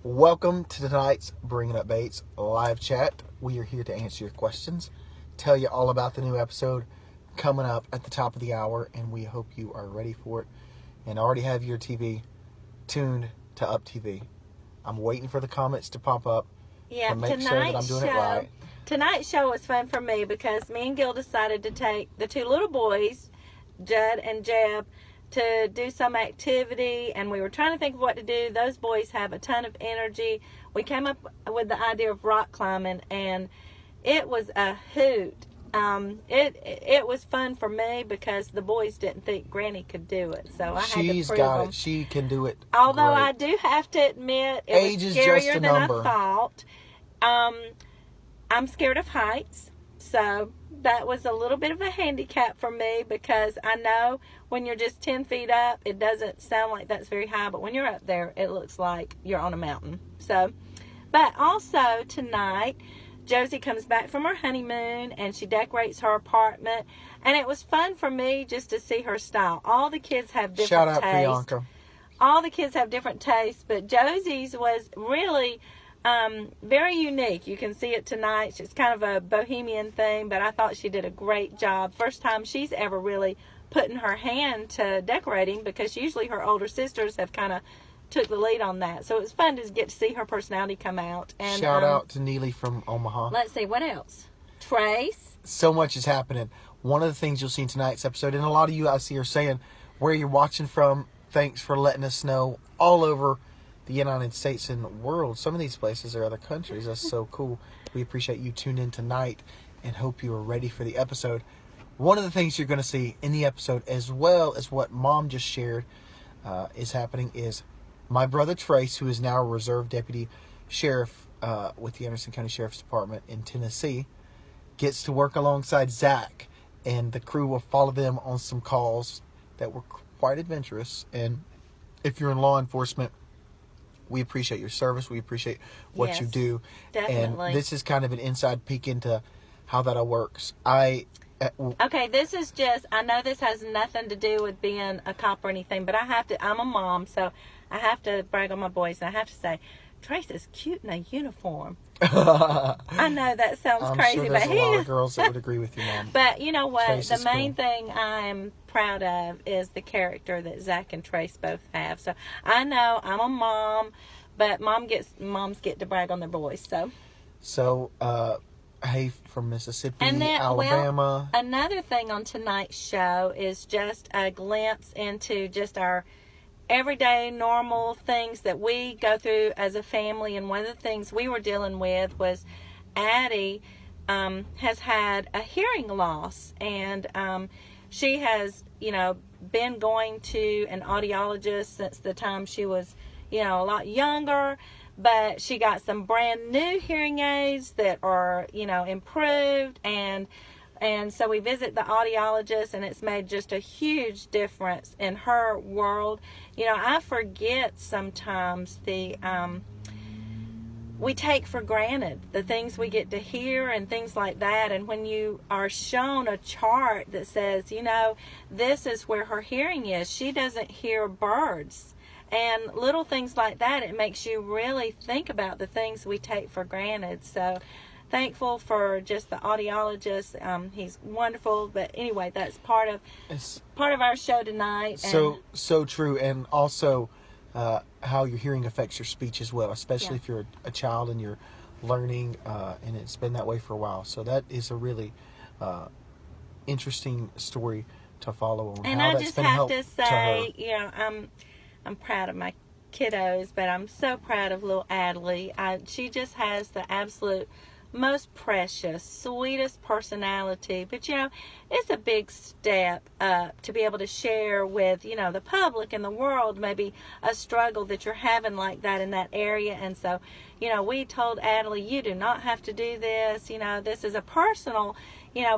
Welcome to tonight's Bringing Up Bates live chat. We are here to answer your questions, tell you all about the new episode coming up at the top of the hour, and we hope you are ready for it and already have your TV tuned to UPtv. I'm waiting for the comments to pop up to make sure that I'm doing it right. Tonight's show was fun for me because me and Gil decided to take the two little boys, Judd and Jeb, to do some activity, and we were trying to think of what to do. Those boys have a ton of energy. We came up with the idea of rock climbing, and it was a hoot. It was fun for me because the boys didn't think Granny could do it, so I had to prove She's got them. it. She can do it. Although great. I do have to admit, it Age was is just scarier a than number. I thought. I'm scared of heights, so that was a little bit of a handicap for me because I know when you're just 10 feet up, it doesn't sound like that's very high, but when you're up there, it looks like you're on a mountain. So, but also tonight, Josie comes back from her honeymoon and she decorates her apartment, and it was fun for me just to see her style. All the kids have different Shout out tastes. Priyanka. All the kids have different tastes, but Josie's was really very unique. You can see it tonight. It's kind of a bohemian thing, but I thought she did a great job. First time she's ever really putting her hand to decorating, because usually her older sisters have kind of took the lead on that. So it was fun to get to see her personality come out. And Shout out to Neely from Omaha. let's see, what else? Trace. So much is happening. One of the things you'll see in tonight's episode, and a lot of you I see are saying where you're watching from. Thanks for letting us know all over the United States and the world. Some of these places are other countries. That's so cool. We appreciate you tuning in tonight and hope you are ready for the episode. One of the things you're going to see in the episode, as well as what Mom just shared is happening, is my brother Trace, who is now a reserve deputy sheriff with the Anderson County Sheriff's Department in Tennessee, gets to work alongside Zach, and the crew will follow them on some calls that were quite adventurous. And if you're in law enforcement, we appreciate your service. We appreciate what you do. Definitely. And this is kind of an inside peek into how that all works. Okay, this is just, I know this has nothing to do with being a cop or anything, but I'm a mom, so I have to brag on my boys, and I have to say, Trace is cute in a uniform. I know that sounds crazy, sure there's but a lot of girls that would agree with you, Mom. But you know what? Trace The is main cool. thing I'm proud of is the character that Zach and Trace both have. So I know I'm a mom, but moms get to brag on their boys. So, hey, from Mississippi, And then, Alabama. well, another thing on tonight's show is just a glimpse into just our everyday normal things that we go through as a family. And one of the things we were dealing with was Addie has had a hearing loss, and she has been going to an audiologist since the time she was a lot younger, but she got some brand new hearing aids that are improved, and so we visit the audiologist, and it's made just a huge difference in her world. I forget sometimes we take for granted the things we get to hear and things like that. And when you are shown a chart that says, this is where her hearing is, she doesn't hear birds. And little things like that, it makes you really think about the things we take for granted. So thankful for just the audiologist. He's wonderful. But anyway, that's part of our show tonight. So true. And also how your hearing affects your speech as well, especially if you're a child and you're learning, and it's been that way for a while. So that is a really interesting story to follow on. And how I that's just been have help to say, I'm proud of my kiddos, but I'm so proud of little Adley. She just has the absolute most precious, sweetest personality. But it's a big step up to be able to share with the public and the world maybe a struggle that you're having like that in that area. And so we told Adley, you do not have to do this. This is a personal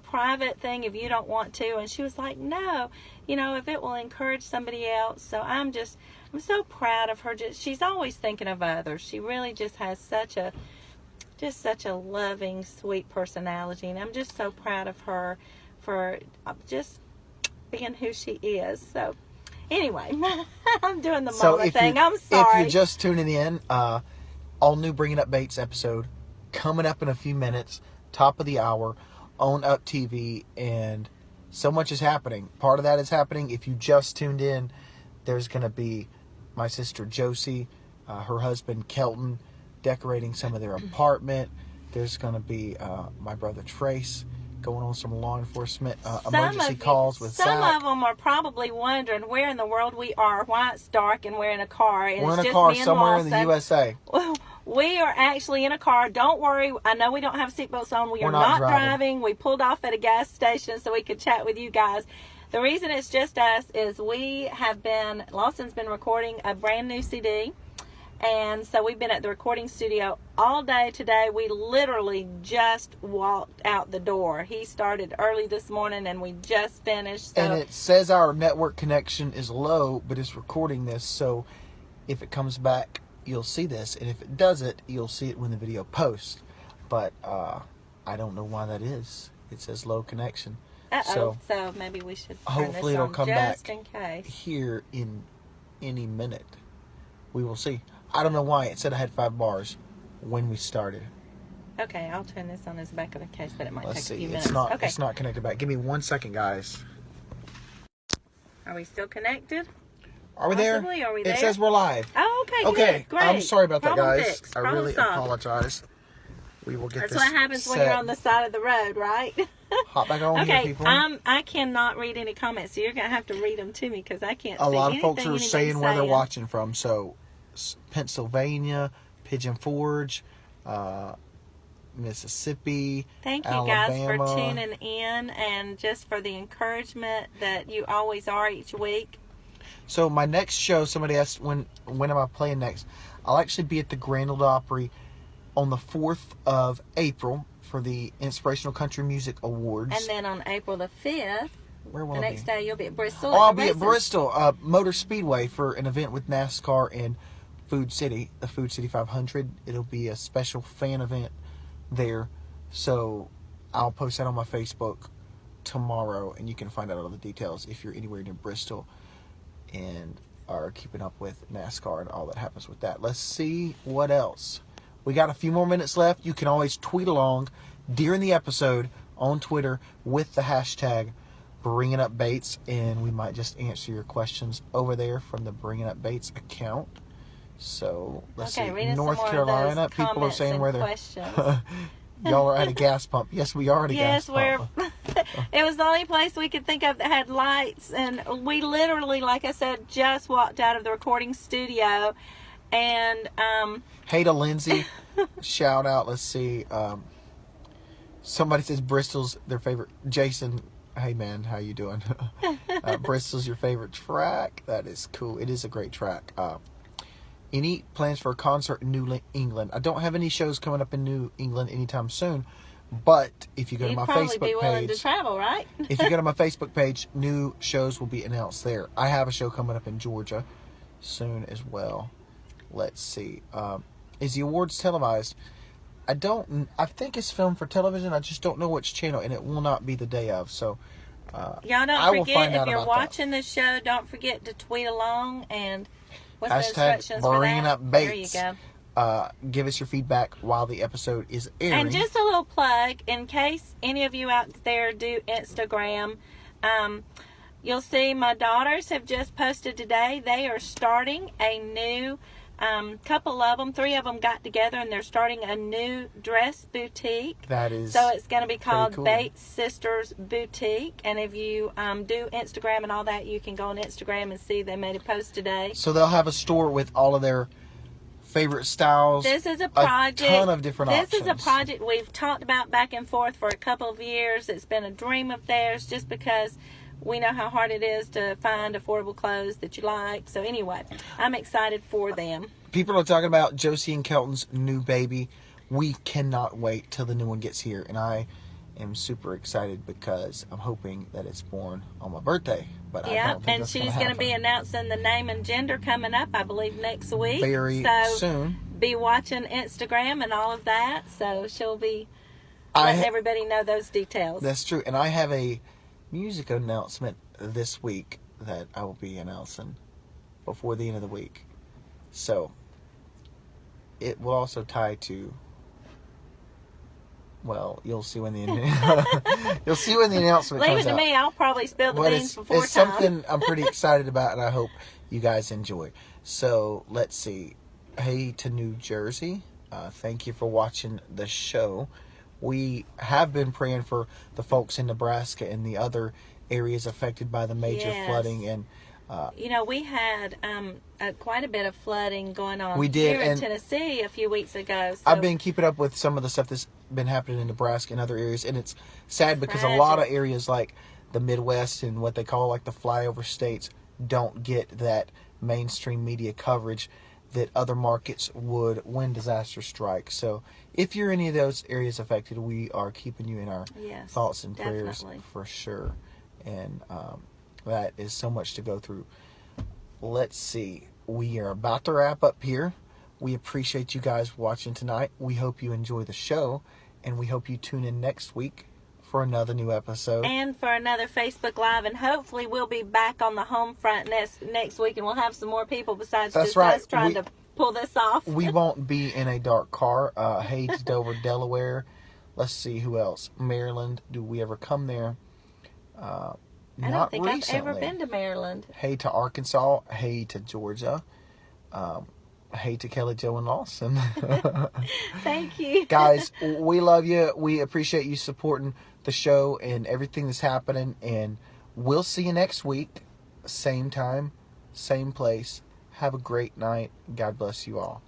private thing if you don't want to. And she was like, no, if it will encourage somebody else. So I'm so proud of her. She's always thinking of others. She really just has such a loving, sweet personality, and I'm just so proud of her for just being who she is. So anyway, I'm doing the mama thing. I'm sorry. If you're just tuning in, all new Bringing Up Bates episode coming up in a few minutes, top of the hour on UPtv, and so much is happening. Part of that is happening. If you just tuned in, there's going to be my sister Josie, her husband Kelton, decorating some of their apartment. There's going to be my brother Trace going on some law enforcement emergency calls with Zach. Some of them are probably wondering where in the world we are, why it's dark, and we're in a car. And we're it's in a just car me and somewhere in Lawson. the USA. We are actually in a car. Don't worry. I know we don't have seatbelts on. We are not driving. We pulled off at a gas station so we could chat with you guys. The reason it's just us is Lawson's been recording a brand new CD. And so we've been at the recording studio all day today. We literally just walked out the door. He started early this morning and we just finished. So. And it says our network connection is low, but it's recording this. So if it comes back, you'll see this. And if it doesn't, you'll see it when the video posts. But I don't know why that is. It says low connection. So maybe we should turn hopefully this it'll on come just back in case. here in any minute. We will see. I don't know why it said I had 5 bars when we started. Okay, I'll turn this on as a backup in case, but it might take a few minutes. It's not connected back. Give me 1 second, guys. Are we still connected? Are we there? Are we there? It says we're live. Oh, okay. Okay, Good, great. I'm sorry about that, guys. Fixed. I really apologize. We will get That's this what happens when you're on the side of the road, right? Hop back on here, people. I cannot read any comments, so you're going to have to read them to me because I can't see anything. A lot of folks are saying where they're watching from. So, Pennsylvania, Pigeon Forge, Mississippi, Thank you Alabama. guys for tuning in and just for the encouragement that you always are each week. So my next show, somebody asked when am I playing next? I'll actually be at the Grand Ole Opry on the 4th of April for the Inspirational Country Music Awards. And then on April the 5th, where will the I next be? day you'll be at Bristol. I'll be at Bristol Motor Speedway for an event with NASCAR and Food City, the Food City 500. It'll be a special fan event there. So I'll post that on my Facebook tomorrow, and you can find out all the details if you're anywhere near Bristol and are keeping up with NASCAR and all that happens with that. Let's see what else. We got a few more minutes left. You can always tweet along during the episode on Twitter with the hashtag Bringing Up Bates, and we might just answer your questions over there from the Bringing Up Bates account. So let's see. North Carolina, people are saying where they're. Y'all are at a gas pump. Yes, we are at a gas pump. It was the only place we could think of that had lights, and we literally, like I said, just walked out of the recording studio. And hey to Lindsay, shout out. Let's see. Somebody says Bristol's their favorite. Jason, hey man, how you doing? Bristol's your favorite track. That is cool. It is a great track. Any plans for a concert in New England? I don't have any shows coming up in New England anytime soon, but if you go to my Facebook be willing page, to travel, right? if you go to my Facebook page, new shows will be announced there. I have a show coming up in Georgia soon as well. Let's see. Is the awards televised? I think it's filmed for television. I just don't know which channel, and it will not be the day of. So, y'all don't forget, if you're watching this show, don't forget to tweet along and what's the instructions for that? Bringing Up Bates. There you go. Give us your feedback while the episode is airing. And just a little plug, in case any of you out there do Instagram, you'll see my daughters have just posted today. They are starting a new, couple of them, 3 of them got together, and they're starting a new dress boutique. That is so it's going to be called cool. Bates Sisters Boutique. And if you do Instagram and all that, you can go on Instagram and see they made a post today. So they'll have a store with all of their favorite styles. This is a project. A ton of different options. This is a project we've talked about back and forth for a couple of years. It's been a dream of theirs just because we know how hard it is to find affordable clothes that you like. So anyway, I'm excited for them. People are talking about Josie and Kelton's new baby. We cannot wait till the new one gets here. And I am super excited because I'm hoping that it's born on my birthday. But I don't think that's she's going to be announcing the name and gender coming up, I believe, next week. Very soon. Be watching Instagram and all of that. So she'll be letting everybody know those details. That's true. And I have a music announcement this week that I will be announcing before the end of the week. So it will also tie to, well, you'll see when the announcement Leave comes it to out. me. I'll probably spill the But beans before it's time. something I'm pretty excited about, and I hope you guys enjoy. So let's see. Hey to New Jersey. Thank you for watching the show. We have been praying for the folks in Nebraska and the other areas affected by the major flooding. And we had quite a bit of flooding going on we did, here in and Tennessee a few weeks ago. So I've been keeping up with some of the stuff that's been happening in Nebraska and other areas, and it's sad because a lot of areas like the Midwest and what they call like the flyover states don't get that mainstream media coverage that other markets would when disaster strikes. So if you're any of those areas affected, we are keeping you in our thoughts and prayers for sure. And that is so much to go through. Let's see. We are about to wrap up here. We appreciate you guys watching tonight. We hope you enjoy the show, and we hope you tune in next week for another new episode. And for another Facebook Live, and hopefully we'll be back on the home front next week, and we'll have some more people besides just us trying to pull this off. We won't be in a dark car. Hey to Dover, Delaware. Let's see who else. Maryland. Do we ever come there? I don't think recently. I've ever been to Maryland. Hey to Arkansas. Hey to Georgia. Hey to Kelly, Joe, and Lawson. Thank you. Guys, we love you. We appreciate you supporting the show and everything that's happening. And we'll see you next week. Same time, same place. Have a great night. God bless you all.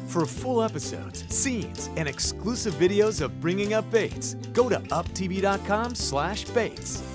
For full episodes, scenes, and exclusive videos of Bringing Up Bates, go to uptv.com/Bates.